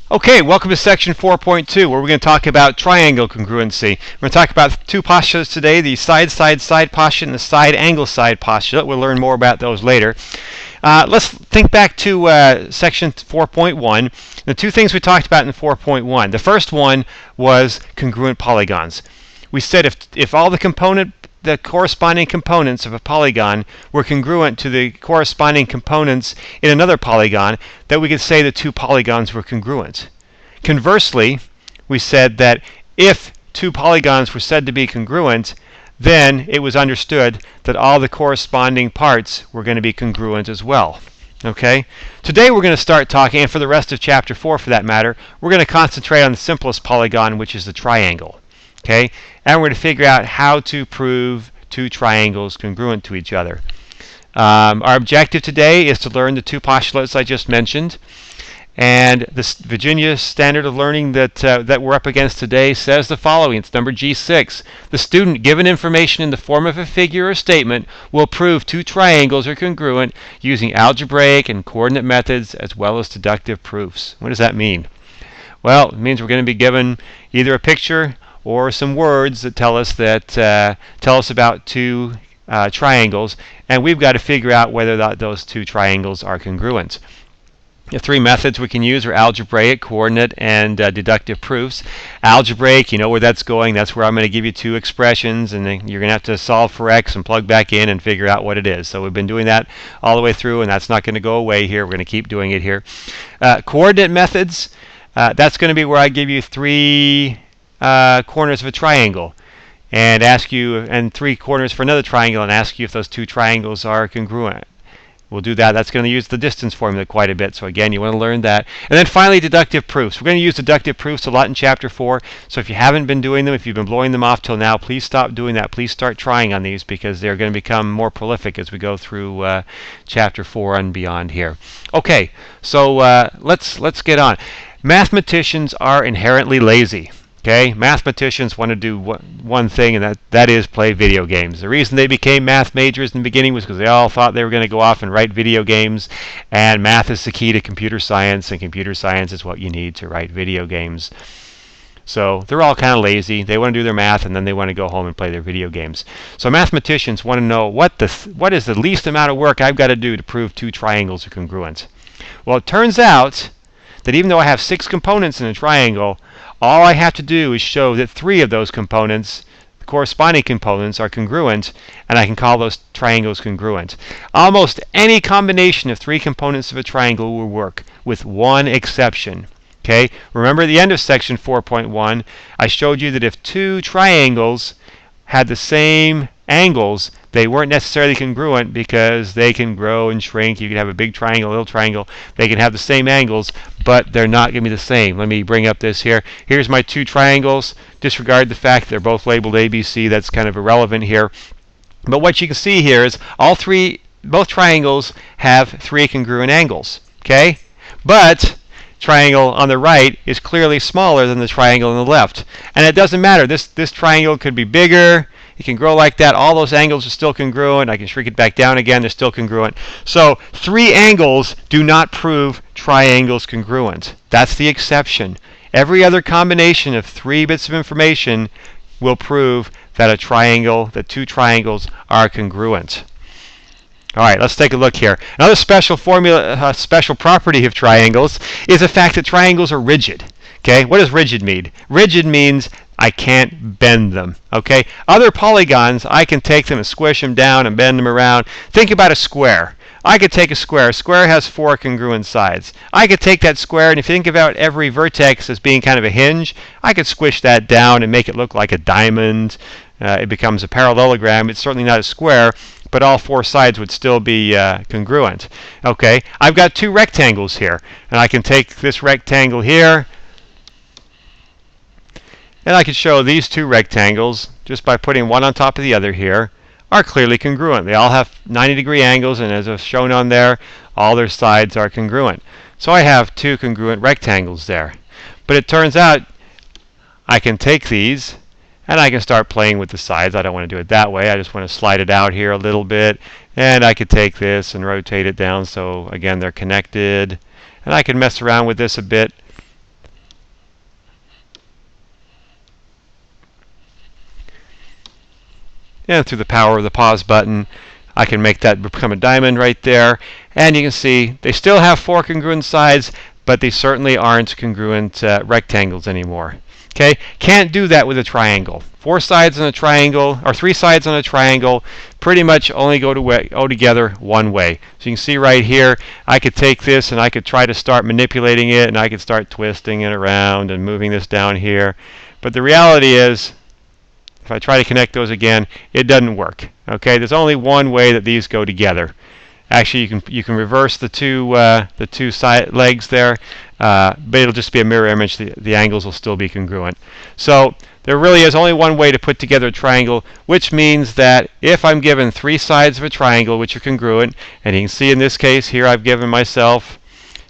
Okay, welcome to section 4.2, where we're going to talk about triangle congruency. We're going to talk about two postulates today, the side-side-side postulate and the side-angle-side postulate. We'll learn more about those later. Let's think back to section 4.1. The two things we talked about in 4.1. The first one was congruent polygons. We said if all the corresponding components of a polygon were congruent to the corresponding components in another polygon, that we could say the two polygons were congruent. Conversely, we said that if two polygons were said to be congruent, then it was understood that all the corresponding parts were going to be congruent as well. Okay? Today we're going to start talking, and for the rest of chapter 4 for that matter, we're going to concentrate on the simplest polygon, which is the triangle. Okay? And we're going to figure out how to prove two triangles congruent to each other. Our objective today is to learn the two postulates I just mentioned. And the Virginia Standard of Learning that we're up against today says the following. It's number G6. The student, given information in the form of a figure or statement, will prove two triangles are congruent using algebraic and coordinate methods as well as deductive proofs. What does that mean? Well, it means we're going to be given either a picture or some words that tell us about two triangles, and we've got to figure out whether those two triangles are congruent. The three methods we can use are algebraic, coordinate, and deductive proofs. Algebraic, you know where that's going. That's where I'm going to give you two expressions, and then you're going to have to solve for x and plug back in and figure out what it is. So we've been doing that all the way through, and that's not going to go away here. We're going to keep doing it here. Coordinate methods, that's going to be where I give you three corners of a triangle and ask you, and three corners for another triangle, and ask you if those two triangles are congruent. We'll do that. That's going to use the distance formula quite a bit. So again, you want to learn that. And then finally, deductive proofs. We're going to use deductive proofs a lot in Chapter 4. So if you haven't been doing them, if you've been blowing them off till now, please stop doing that. Please start trying on these because they're going to become more prolific as we go through Chapter 4 and beyond here. Okay, so let's get on. Mathematicians are inherently lazy. Okay, mathematicians want to do one thing, and that is play video games. The reason they became math majors in the beginning was because they all thought they were going to go off and write video games, and math is the key to computer science, and computer science is what you need to write video games. So they're all kind of lazy. They want to do their math, and then they want to go home and play their video games. So mathematicians want to know what is the least amount of work I've got to do to prove two triangles are congruent. Well, it turns out that even though I have 6 components in a triangle, all I have to do is show that 3 of those components, the corresponding components, are congruent, and I can call those triangles congruent. Almost any combination of 3 components of a triangle will work, with one exception. Okay? Remember at the end of section 4.1, I showed you that if 2 triangles had the same angles, they weren't necessarily congruent because they can grow and shrink. You can have a big triangle, a little triangle. They can have the same angles, but they're not going to be the same. Let me bring up this here. Here's my 2 triangles. Disregard the fact that they're both labeled ABC. That's kind of irrelevant here. But what you can see here is both triangles have 3 congruent angles. Okay? But triangle on the right is clearly smaller than the triangle on the left. And it doesn't matter. This triangle could be bigger. It can grow like that. All those angles are still congruent. I can shrink it back down again. They're still congruent. So 3 angles do not prove triangles congruent. That's the exception. Every other combination of 3 bits of information will prove that that 2 triangles are congruent. All right, let's take a look here. Another special property of triangles is the fact that triangles are rigid. Okay, what does rigid mean? Rigid means I can't bend them. Okay, other polygons, I can take them and squish them down and bend them around. Think about a square. I could take a square. A square has 4 congruent sides. I could take that square, and if you think about every vertex as being kind of a hinge, I could squish that down and make it look like a diamond. It becomes a parallelogram. It's certainly not a square, but all 4 sides would still be congruent. Okay, I've got 2 rectangles here, and I can take this rectangle here, and I can show these 2 rectangles just by putting one on top of the other here are clearly congruent. They all have 90-degree angles, and as I've shown on there, all their sides are congruent. So I have 2 congruent rectangles there. But it turns out I can take these and I can start playing with the sides. I don't want to do it that way. I just want to slide it out here a little bit, and I could take this and rotate it down so again they're connected, and I can mess around with this a bit And through the power of the pause button, I can make that become a diamond right there. And you can see they still have 4 congruent sides, but they certainly aren't congruent rectangles anymore. Okay, can't do that with a triangle. 4 sides on a triangle, or 3 sides on a triangle, pretty much only go together one way. So you can see right here, I could take this and I could try to start manipulating it, and I could start twisting it around and moving this down here. But the reality is, if I try to connect those again, it doesn't work. Okay, there's only one way that these go together. Actually, you can reverse the two side legs there, but it'll just be a mirror image. The angles will still be congruent. So there really is only one way to put together a triangle, which means that if I'm given 3 sides of a triangle which are congruent, and you can see in this case here I've given myself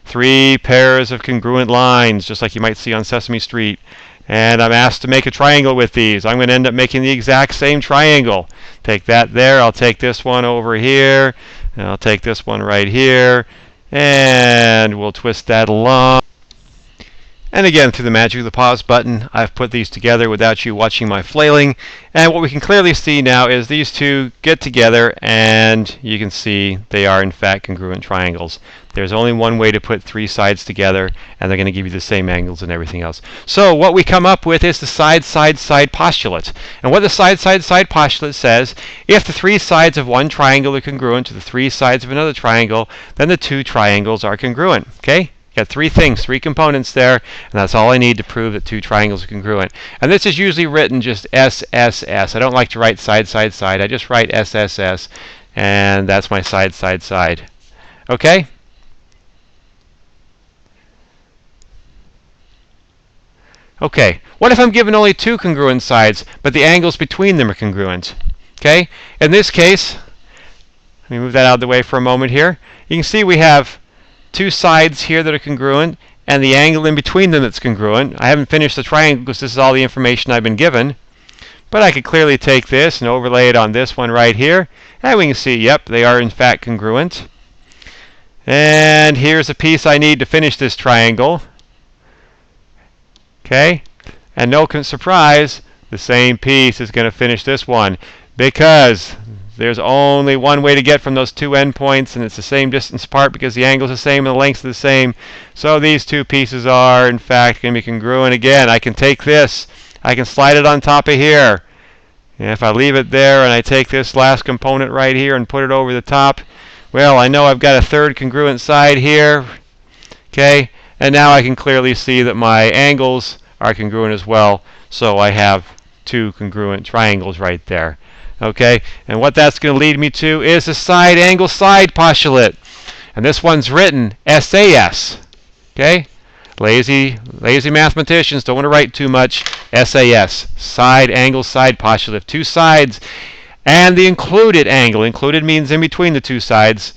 3 pairs of congruent lines, just like you might see on Sesame Street, and I'm asked to make a triangle with these. I'm going to end up making the exact same triangle. Take that there, I'll take this one over here, and I'll take this one right here, and we'll twist that along. And again, through the magic of the pause button, I've put these together without you watching my flailing. And what we can clearly see now is these two get together, and you can see they are in fact congruent triangles. There's only one way to put 3 sides together, and they're going to give you the same angles and everything else. So what we come up with is the side-side-side postulate. And what the side-side-side postulate says, if the 3 sides of one triangle are congruent to the 3 sides of another triangle, then the 2 triangles are congruent. Okay? Got 3 things, 3 components there, and that's all I need to prove that 2 triangles are congruent. And this is usually written just SSS. I don't like to write side, side, side. I just write SSS, and that's my side, side, side. Okay? Okay, what if I'm given only 2 congruent sides, but the angles between them are congruent? Okay, in this case, let me move that out of the way for a moment here. You can see we have 2 sides here that are congruent, and the angle in between them that's congruent. I haven't finished the triangle because this is all the information I've been given. But I could clearly take this and overlay it on this one right here, and we can see, yep, they are in fact congruent. And here's a piece I need to finish this triangle. Okay, and no surprise, the same piece is going to finish this one, because there's only one way to get from those 2 endpoints, and it's the same distance apart because the angle's the same and the length's the same. So these 2 pieces are in fact going to be congruent. Again, I can take this, I can slide it on top of here, and if I leave it there and I take this last component right here and put it over the top, well, I know I've got a 3rd congruent side here. Okay, and now I can clearly see that my angles are congruent as well, so I have 2 congruent triangles right there. Okay, and what that's going to lead me to is the side angle side postulate. And this one's written SAS. Okay, lazy mathematicians don't want to write too much. SAS, side angle side postulate. 2 sides and the included angle. Included means in between the 2 sides.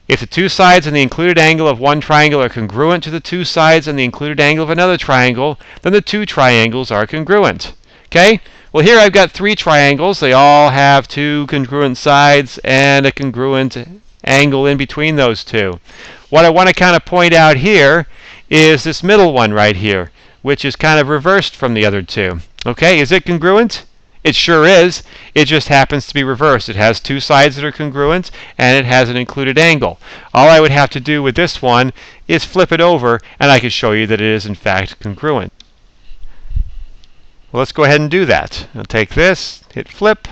If the 2 sides and the included angle of one triangle are congruent to the 2 sides and the included angle of another triangle, then the 2 triangles are congruent. Okay? Well, here I've got 3 triangles. They all have 2 congruent sides and a congruent angle in between those 2. What I want to kind of point out here is this middle one right here, which is kind of reversed from the other 2. Okay? Is it congruent? It sure is. It just happens to be reversed. It has 2 sides that are congruent, and it has an included angle. All I would have to do with this one is flip it over, and I can show you that it is in fact congruent. Well, let's go ahead and do that. I'll take this, hit flip,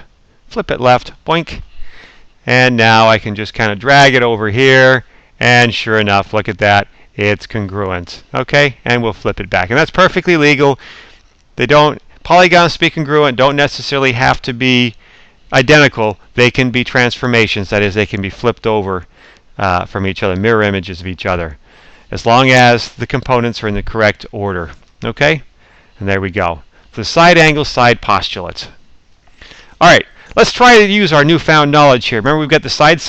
flip it left, boink, and now I can just kind of drag it over here, and sure enough, look at that, it's congruent. Okay, and we'll flip it back. And that's perfectly legal. Polygons to be congruent don't necessarily have to be identical. They can be transformations. That is, they can be flipped over from each other, mirror images of each other, as long as the components are in the correct order. Okay? And there we go. The side angle side postulate. All right, let's try to use our newfound knowledge here. Remember, we've got the side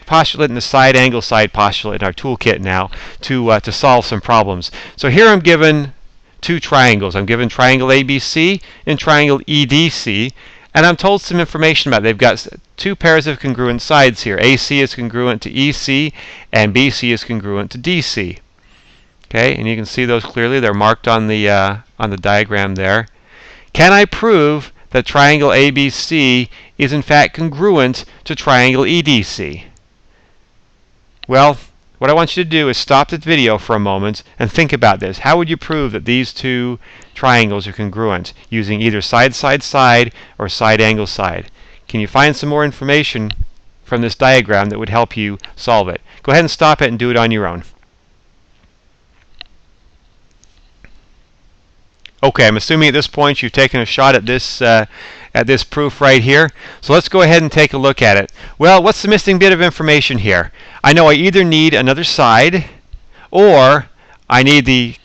postulate and the side angle side postulate in our toolkit now to solve some problems. So here I'm given 2 triangles. I'm given triangle ABC and triangle EDC, and I'm told some information about it. They've got 2 pairs of congruent sides here. AC is congruent to EC, and BC is congruent to DC. Okay, and you can see those clearly. They're marked on the diagram there. Can I prove that triangle ABC is in fact congruent to triangle EDC? Well, what I want you to do is stop the video for a moment and think about this. How would you prove that these two triangles are congruent using either side, side, side or side, angle, side? Can you find some more information from this diagram that would help you solve it? Go ahead and stop it and do it on your own. Okay, I'm assuming at this point you've taken a shot at this proof right here. So let's go ahead and take a look at it. Well, what's the missing bit of information here? I know I either need another side or I need the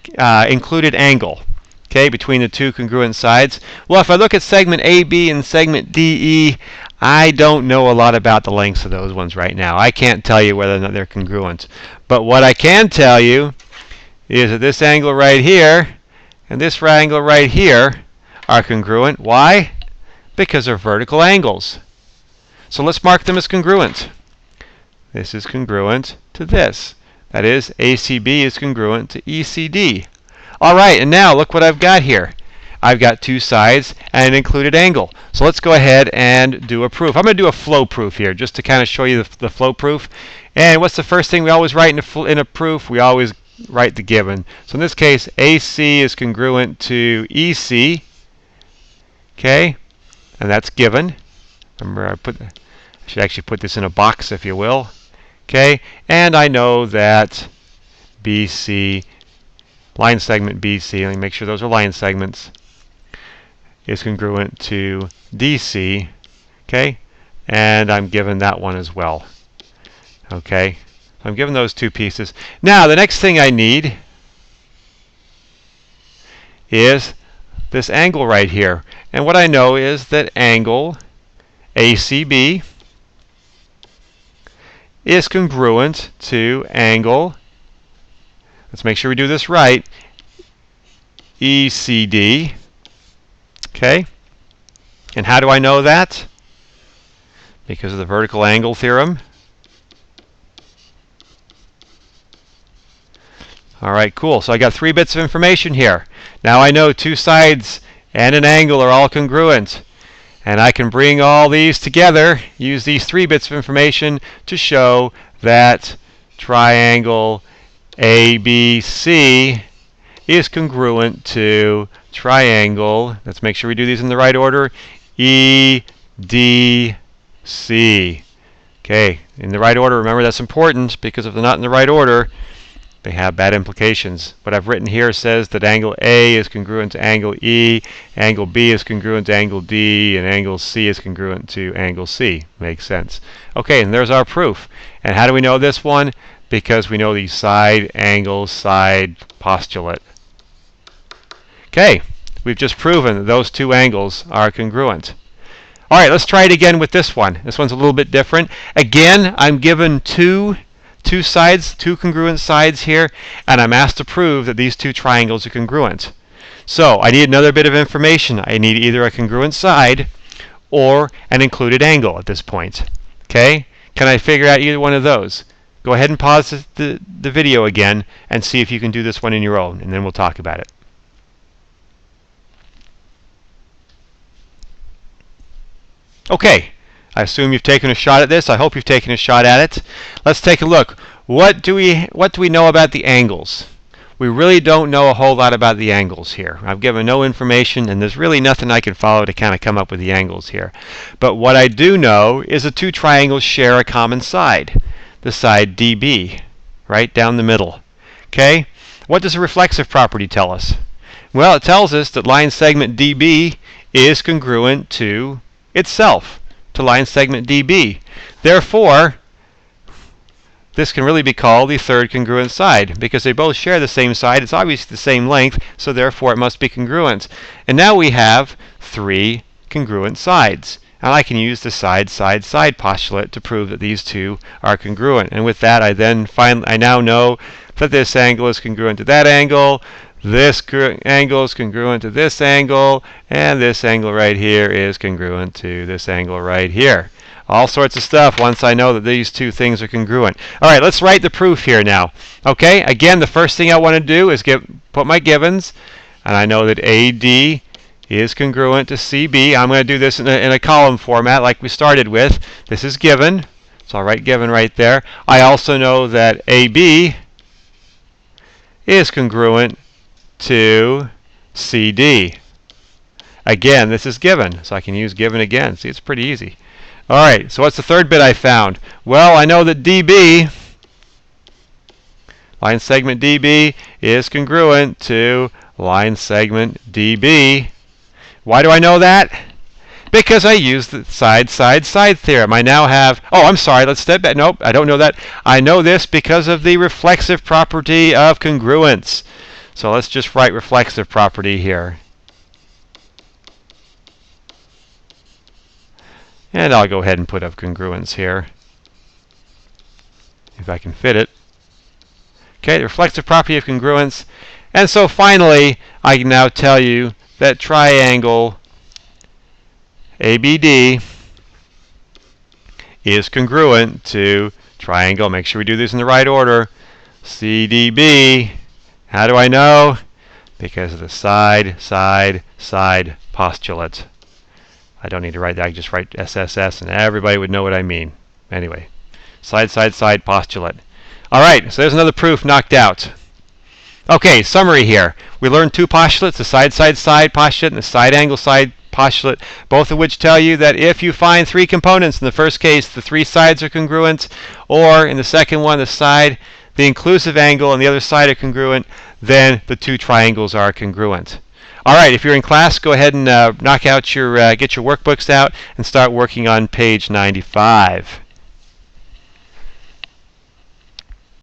included angle, okay, between the two congruent sides. Well, if I look at segment AB and segment DE, I don't know a lot about the lengths of those ones right now. I can't tell you whether or not they're congruent. But what I can tell you is that this angle right here and this angle right here are congruent. Why? Because they're vertical angles. So let's mark them as congruent. This is congruent to this. That is, ACB is congruent to ECD. All right, and now look what I've got here. I've got two sides and an included angle. So let's go ahead and do a proof. I'm going to do a flow proof here just to kind of show you the flow proof. And what's the first thing we always write in a proof? We always write the given. So in this case, AC is congruent to EC. Okay, and that's given. Remember, I should actually put this in a box, if you will. Okay, and I know that BC, line segment BC, let me make sure those are line segments, is congruent to DC. Okay, and I'm given that one as well. Okay, I'm given those two pieces. Now, the next thing I need is this angle right here. And what I know is that angle ACB is congruent to angle, let's make sure we do this right, ECD. Okay? And how do I know that? Because of the vertical angle theorem. All right, cool. So I got 3 bits of information here. Now I know 2 sides and an angle are all congruent. And I can bring all these together, use these 3 bits of information to show that triangle ABC is congruent to triangle, let's make sure we do these in the right order, EDC. Okay, in the right order. Remember, that's important because if they're not in the right order, they have bad implications. What I've written here says that angle A is congruent to angle E, angle B is congruent to angle D, and angle C is congruent to angle C. Makes sense. Okay, and there's our proof. And how do we know this one? Because we know the side angle side postulate. Okay, we've just proven that those 2 angles are congruent. All right, let's try it again with this one. This one's a little bit different. Again, I'm given two sides, 2 congruent sides here, and I'm asked to prove that these 2 triangles are congruent. So I need another bit of information. I need either a congruent side or an included angle at this point. Okay? Can I figure out either one of those? Go ahead and pause the video again and see if you can do this one in your own, and then we'll talk about it. Okay. I assume you've taken a shot at this. I hope you've taken a shot at it. Let's take a look. What do we know about the angles? We really don't know a whole lot about the angles here. I've given no information, and there's really nothing I can follow to kind of come up with the angles here. But what I do know is the 2 triangles share a common side, the side DB, right down the middle. Okay? What does the reflexive property tell us? Well, it tells us that line segment DB is congruent to itself, to line segment DB. Therefore, this can really be called the 3rd congruent side because they both share the same side. It's obviously the same length, so therefore it must be congruent. And now we have 3 congruent sides. And I can use the side, side, side postulate to prove that these 2 are congruent. And with that, I now know that this angle is congruent to that angle, this angle is congruent to this angle, and this angle right here is congruent to this angle right here. All sorts of stuff once I know that these 2 things are congruent. All right, let's write the proof here now. Okay, again, the first thing I want to do is put my givens, and I know that AD is congruent to CB. I'm going to do this in a column format like we started with. This is given, so I'll write given right there. I also know that AB is congruent to CD. Again, this is given, so I can use given again. See, it's pretty easy. All right, so what's the third bit I found? Well, I know that DB, line segment DB, is congruent to line segment DB. Why do I know that? Because I used the side, side, side theorem. I now have, oh, I'm sorry, let's step back. Nope, I don't know that. I know this because of the reflexive property of congruence. So let's just write reflexive property here. And I'll go ahead and put up congruence here, if I can fit it. Okay, the reflexive property of congruence. And so finally, I can now tell you that triangle ABD is congruent to triangle, make sure we do this in the right order, CDB. How do I know? Because of the side, side, side postulate. I don't need to write that, I can just write SSS and everybody would know what I mean. Anyway, side, side, side postulate. All right, so there's another proof knocked out. Okay, summary here. We learned two postulates, the side, side, side postulate and the side angle side postulate, both of which tell you that if you find three components, in the first case the three sides are congruent, or in the second one the inclusive angle and the other side are congruent, then the two triangles are congruent. All right, if you're in class, go ahead and get your workbooks out and start working on page 95.